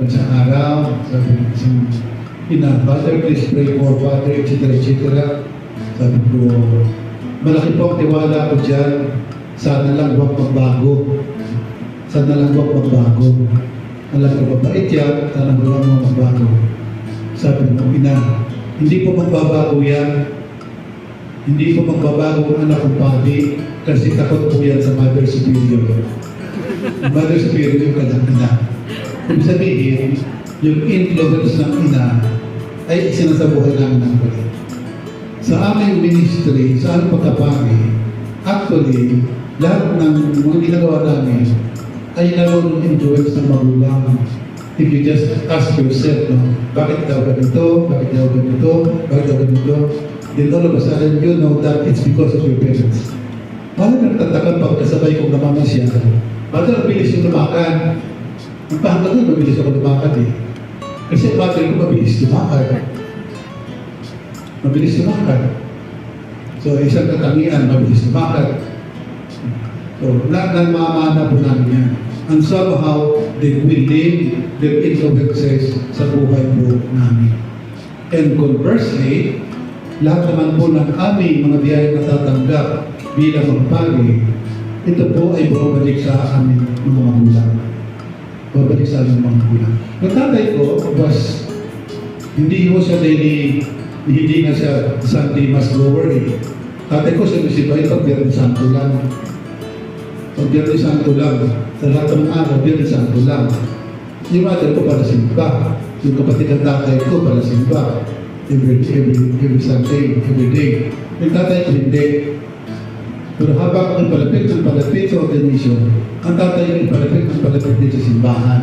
sa araw, sabi ko sa ina, Father, please pray for Father, etc. Sabi ko, malaki po ang tiwala ko dyan, sana lang huwag magbago. Sana lang huwag magbago. Alam ko, mabait yan, sana lang huwag magbago. Sabi ko, ina, hindi po magbabago yan. Hindi po magbabago ang anak kong pati kasi takot po yan sa Mother Superior. Mother Superior yung kanyang ina. Kung sabihin, yung influence ng ina ay sinasabuhay namin ng pati. Sa aming ministry, sa aming pagkapari, actually, lahat ng mga ginagawa namin ay naroon ng influence ng magulang. If you just ask yourself, no, bakit daw ganito, bakit daw ganito, bakit daw ganito, then all of a sudden, you know that it's because of your parents. Parang nagtatakan pag kasabay kong namamasya, parang mabilis yung lumakan. Ang pahanggang nun, mabilis ako lumakan eh. Kasi battery ko mabilis lumakan. Mabilis lumakan. So, isang katangian, mabilis lumakan. So, namamana po namin yan. And somehow, they will live their influences sa buhay po namin. And conversely, lahat naman po ng aming mga biyayang natatanggap bilang magpari, ito po ay bumabalik sa aming mga magulang. Babalik sa aming mga magulang. Ang tatay ko was, hindi ko siya hindi na siya Sunday Mass goer eh. Tatay ko siya nasibay pag Biyernes Santo lang. Pag Biyernes Santo lang. Sa lahat ng araw, Biyernes Santo lang. Yung mother ko para simba. Yung kapatid ng tatay ko para simba. Every Sunday, every day. Yung tatay ko hindi. Pero habang ang palapit sa ordination, ang tatay ko palapit din sa simbahan.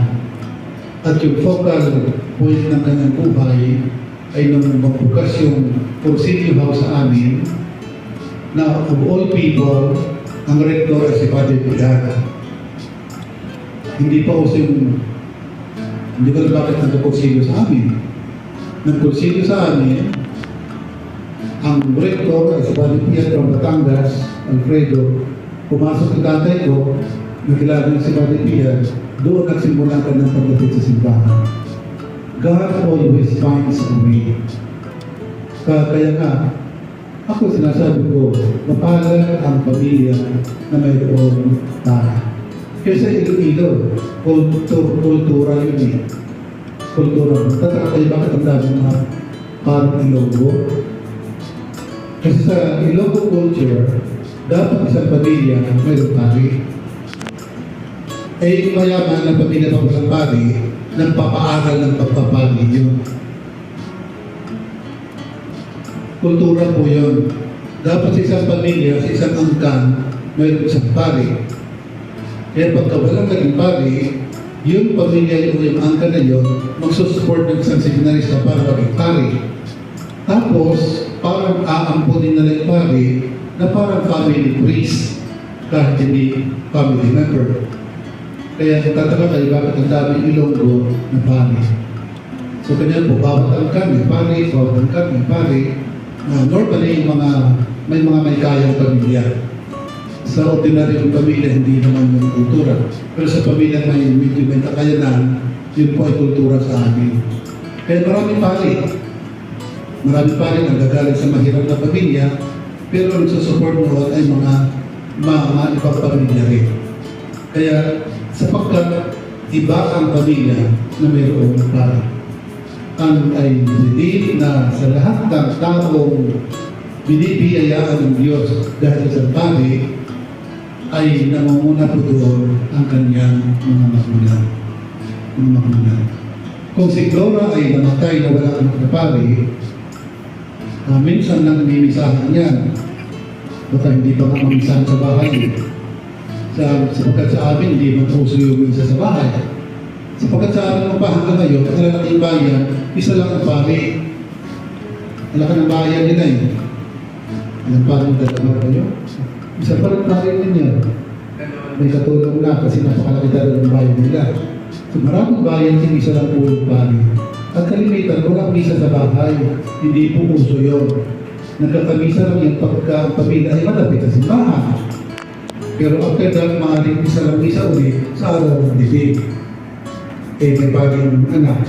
At yung focal point ng kanyang buhay ay nung magbukas yung Porcilio House sa amin na of all people, ang rector ay si Padre Pilar. Hindi pa uso yung hindi ko na bakit nagpo-Porcilio sa amin. Nag-Porcilio sa amin, ang rector ay si Padre Pietro Batangas, Alfredo, pumasok ang tatay ko, nakilala niya si Padre Pietro, doon nagsimula ka ng paglapit sa simbahan. God always finds a way. Kaya nga, ako sinasabi ko, mapalad ang pamilya na mayroong tara. Kasi Iloilo, kultura yun eh. Kultura. Tataka kayo bakit ang dami mga parang Ilonggo? Kasi sa Ilonggo culture, dapat isang pamilya mayroong pari. Eh, yung mayaman ng pamilya pang walang pari, nagpapaaral ng pagpapari yun. Kultura po yun. Dapat sa isang pamilya, sa isang angkan, mayroong isang pari. Kaya pagka walang naging pari, yung pamilya yung angkan na yun, magsusupport ng isang seminarista para maging pari. Tapos, parang aampunin na lang pari na parang family priest kahit hindi family member. Kaya tataka kayo bakit ang daming Ilonggo na pari. So kanya po, bawat angkan may pari, bawat angkan may pari. Normally, may kayang pamilya. Sa ordinaryong pamilya, hindi naman yung kultura. Pero sa pamilya may medyo may kakayanan, yun po ay kultura sa amin. Kaya maraming pari. Maraming pari nagagaling sa mahirap na pamilya, pero nagsusupport noon ay mga ibang pamilya rin. Kaya sapagkat iba ang pamilya na mayroong pari. Ang ay believe na sa lahat ng taong binibiyayaan ng Diyos dahil sa pari, ay namumuna po doon ang kanyang mga magulang. Kung si Flora ay namatay na wala anak na pari, minsan nang namimisahan niyan, baka hindi pa nga mamisahan sa bahay. Sapagkat sa amin, hindi man puso yung isa sa bahay. Sapagkat sa amin pa hanggang ngayon, ang lalaking bayan, isa lang ang pari. Malaki ng bayan nila eh. Ilang pari dalawa kayo? Isa pa rin pari ninyo. May katulong na kasi napakalaki talaga ng bayan nila. So maraming bayan, isa lang po yung pari. At kalimitan, walang misa sa bahay. Hindi po uso yun. Nagkakamisa lang yung pagka-pamilya ay malapit sa simbahan. Pero after that, maaaring isa lang misa ulit sa araw ng libig. may bagong anak.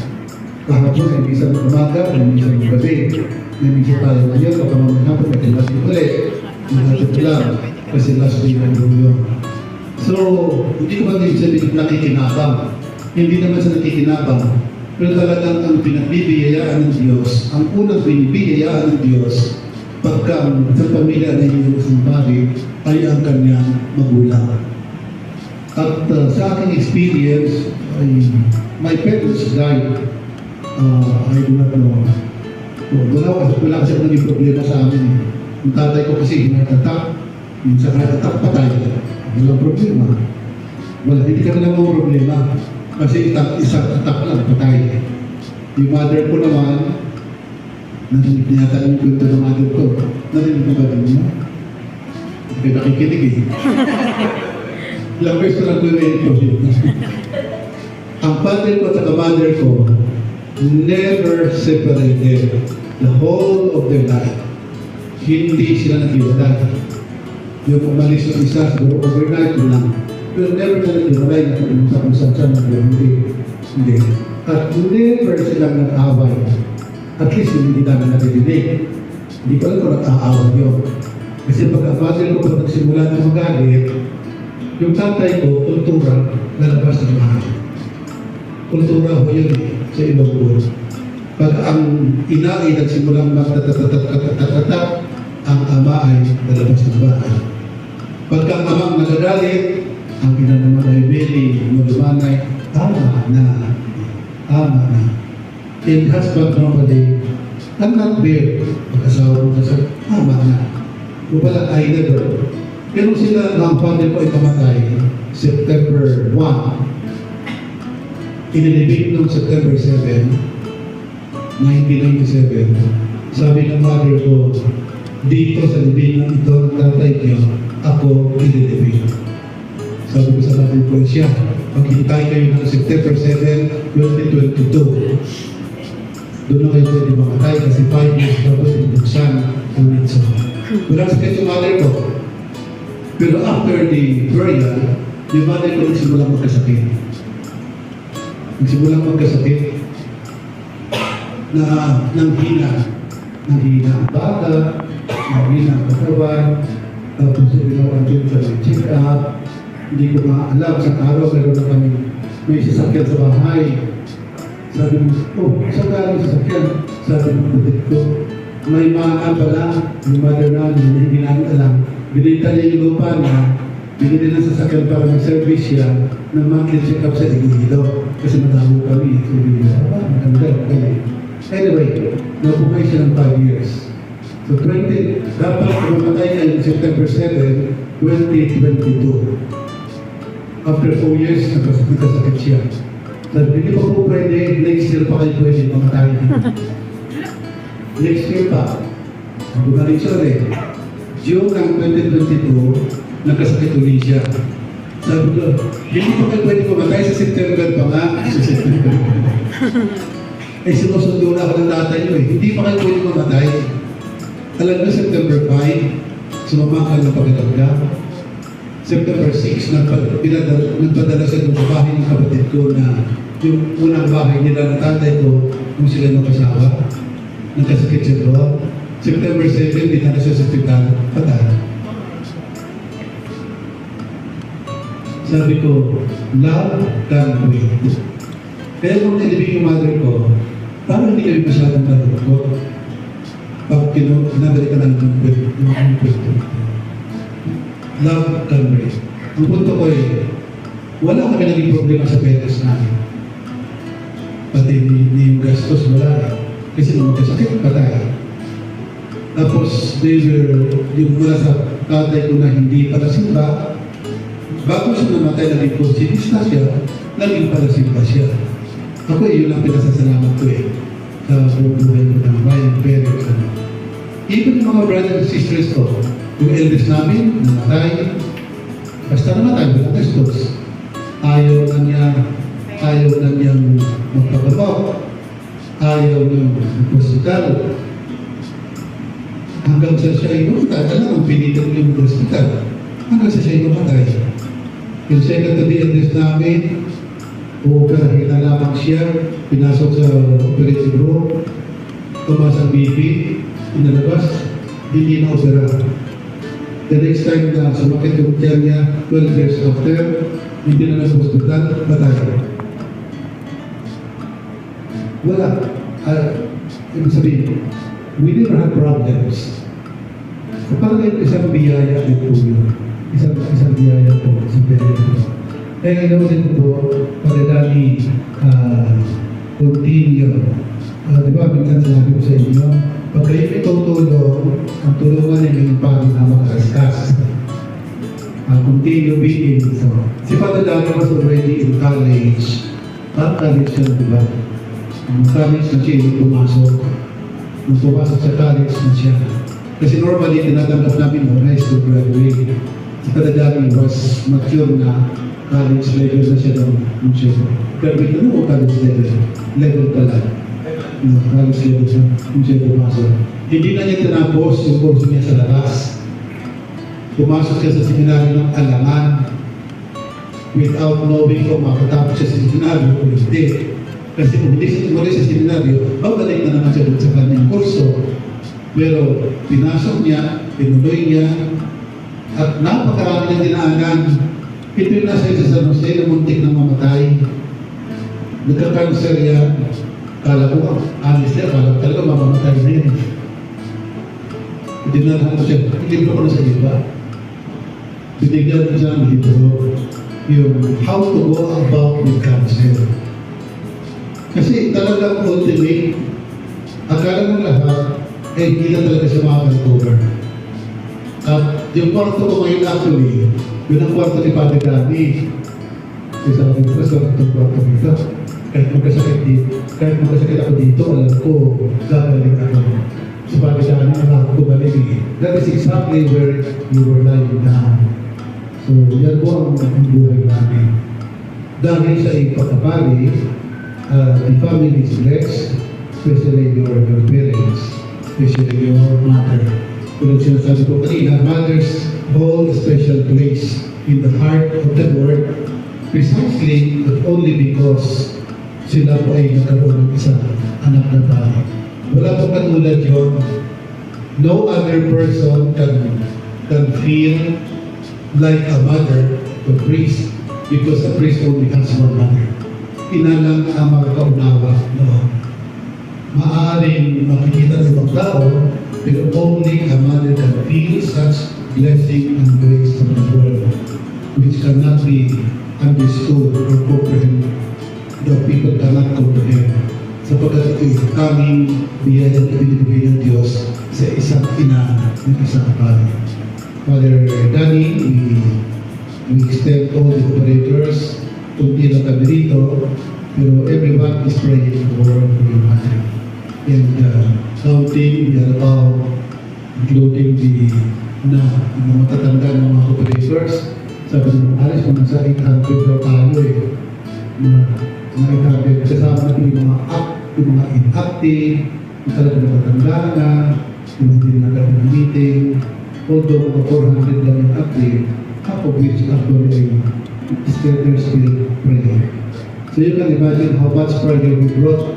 Kahapon, may isang umaga, may isang gabi. May isa tayo ngayon, baka mamaya hapon, may tinatid ulit. Tinatid lang, kasi last day ng dulo. So, hindi ko ba din sabihin nakikinabang? Hindi naman sa nakikinabang. Pero talagang ang pinagbibiyayaan ng Diyos, ang unang binibiyayaan ng Diyos, pagka sa pamilya na yung pari, ay ang kanyang magulang. At sa aking experience, my parents died. I do not know. Wala kasi naging problema sa amin. Yung tatay ko kasi hinatatak, minsan hinatatak patay. Walang problema. Hindi kami naman problema. Kasi isang attack lang, patay. Yung mother ko naman, narinig niya yata yung kwento ng mother ko. Narinig mo ba din niya? Hindi nakikinig eh. Ilang beses ko lang kwento. Ang father ko at mother ko, never separated the whole of their life. Hindi sila nag-iwalay. Yung umalis ng isa, siguro overnight lang. Pero never sila nag-iwalay na kung saan hindi. At never silang nag-away. At least hindi namin narinig. Hindi ko alam kung nag-aaway yun. Kasi pag ang father ko pag nagsimula na magalit, yung tatay ko, kultura, lalabas ng bahay. Kultura ko yun sa ibang buwan. Pag ang ina ay nagsimulang magtatatatat, ang ama ay lalabas ng bahay. Pagka ang amang nagagalit, ang ina naman ay very malumanay, tama na. And husband normally, I'm not there. Pag-asawa mo kasi, tama na. O pala, I never. Pero sila, ang father ko ay kamatay, September 1. Inilibig noong September 7, 1997. Sabi ng mother ko, dito sa libingan ito ng tatay niyo, ako inilibig. Sabi ko sa mother ko, siya, maghintay kayo ng September 7, 2022. Doon na kayo pwede mamatay kasi 5 years tapos inubuksan ulit sa wala sakit yung mother ko. Pero after the burial, yung mother ko nagsimulang magkasakit. Nagsimulang magkasakit na nanghina ang bata, nanghina ang katawan, tapos ginawa din sa check up. Hindi ko maalam sa araw, meron na kami may sasakyan sa bahay. Sabi mo, saan galing sasakyan? Sabi mo, putit ko, may mana pala, yung mother namin, hindi namin alam. Binita niya yung lupa niya, binili ng sasakyan para mag-service siya ng monthly check-up sa Iloilo. Kasi madami kami. So, maganda, okay. Anyway, nabuhay siya ng 5 years. So, dapat kumamatay niya yung September 7, 2022. After 4 years, nagkasakit siya. Sabi, hindi pa po pwede, next year pa kayo pwede mamatay. Next year pa. Bumalik siya ulit. June ng 2022, nagkasakit ulit siya. Sabi ko, hindi pa kayo pwede mamatay sa September pa nga. Sa September. Sinusundo na ako ng tatay niyo eh. Hindi pa kayo pwede mamatay. Alam na September 5, sumama ka ng pagkatagda. September 6, nagpadala siya ng bahay ng kapatid ko na yung unang bahay nila ng tatay ko kung sila mag-asawa. Nagkasakit siya doon. September 7, dinala siya sa hospital, patay. Sabi ko, love can wait. Kaya kung nilibig yung mother ko, parang hindi kami masyadong kalungkot. Pag pinabalik ka lang ng kwento. Love can wait. Ang punto ko wala kami naging problema sa parents namin. Pati ni yung gastos, wala. Kasi nung magkasakit, patay. Tapos, yung mula sa tatay ko na hindi pala simba, bago siya namatay, naging konsinista siya, naging pala simba siya. Ako yun lang pinasasalamat ko sa buhay ko ng my parents. Even yung mga brothers and sisters ko, yung eldest namin, namatay, basta namatay, walang gastos. Ayaw na niyang magpagabak, ayaw niyang maghospital. Hanggang sa siya ay mamatay, alam ang pinitin niyo mag-hospital. Hanggang sa siya ay mamatay. Yung second to the eldest namin, Uoperahin na lamang siya, pinasok sa operating room, tumaas ang BP, inalabas, hindi na opera. The next time na sumakit yung tiyan niya, 12 years after, hindi na nasa hospital, patay. Wala. Ibig sabihin, we never have problems. So, parang isang biyaya din po yun. Isang biyaya po, isang biyaya po. Kaya gano'n din po, Padre continue. Di ba, minsan sinabi ko sa inyo, pag kayo may tutulong, ang tulungan ninyo yung pangit na makaskas. Continue being. So, si Padre was already in college. College siya, di ba? Ang college na siya yung pumasok. Nung pumasok sa college na siya. Kasi normally, tinatanggap namin ng high school graduate. Si Padre was mature na, college level na siya nung siya. Graduate na o college level? Level pala. College level siya nung siya pumasok. Hindi na niya tinapos yung course niya sa labas. Pumasok siya sa seminaryo ng Alangan without knowing kung makatapos siya sa seminaryo o hindi. Kasi kung hindi siya tumuli sa seminaryo, babalik na naman siya doon sa kanyang kurso. Pero pinasok niya, tinuloy niya, at napakarami ng dinaanan. Ito yung nasa isa sa Jose na muntik na mamatay. Nagka-cancer yan. Kala ko, honestly, kala ko talaga mamamatay na yan. Dinalahan ko siya, ilibro ko na sa iba. Binigyan ko siya ng libro, yung how to go about with cancer. Kasi talagang ultimate, akala mo lahat, hindi na talaga siya makaka-recover. At yung kwarto ko ngayon actually, yun ang kwarto ni Padre Dani. Kasi sabi ko, sarap itong kwarto dito. Kahit magkasakit ako dito, alam ko, gagaling ako. Sa Padre Dani, nakakot ko balik. That is exactly where you were lying down. So, yan po ang buhay namin. Dahil sa ipagkapali, the family is blessed, especially your parents, especially your mother. Tulad sinasabi ko kanina, mothers hold a special place in the heart of the Lord precisely but only because sila po ay nagkaroon ng isang anak na tao. Wala po katulad yun. No other person can feel like a mother to a priest because a priest only has one mother. Ina lang ang makakaunawa noon. Maaaring makikita ng ibang tao, pero only a mother can feel such blessing and grace from the world, which cannot be understood or comprehended. The people cannot comprehend. Sapagkat ito'y kaming biyaya na binibigay ng Diyos sa isang ina ng isang pari. Father Danny, we extend all the operators, kunti lang kami rito, pero everyone is praying for your mother. And counting, we are about including the mga matatanda ng mga operators. Sabi ng alis kung nasa 800 daw tayo mga 800 kasama natin yung mga inactive, yung talagang matatanda na, yung hindi nagkaroon ng meeting, although mga 400 lang yung active, half of which actually they're still praying. So you can imagine how much prayer we brought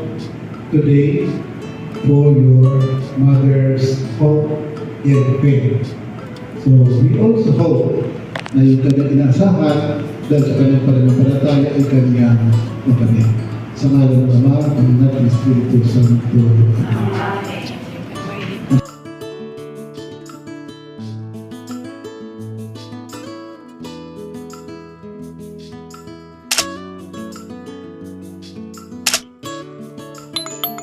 today for your mother's hope and faith. So we also hope na yung kanyang inaasahan dahil sa kanyang pananampalataya ay kanyang makamit. Sa ngalan ng Ama, ng Anak, ng Espiritu Santo. Amen.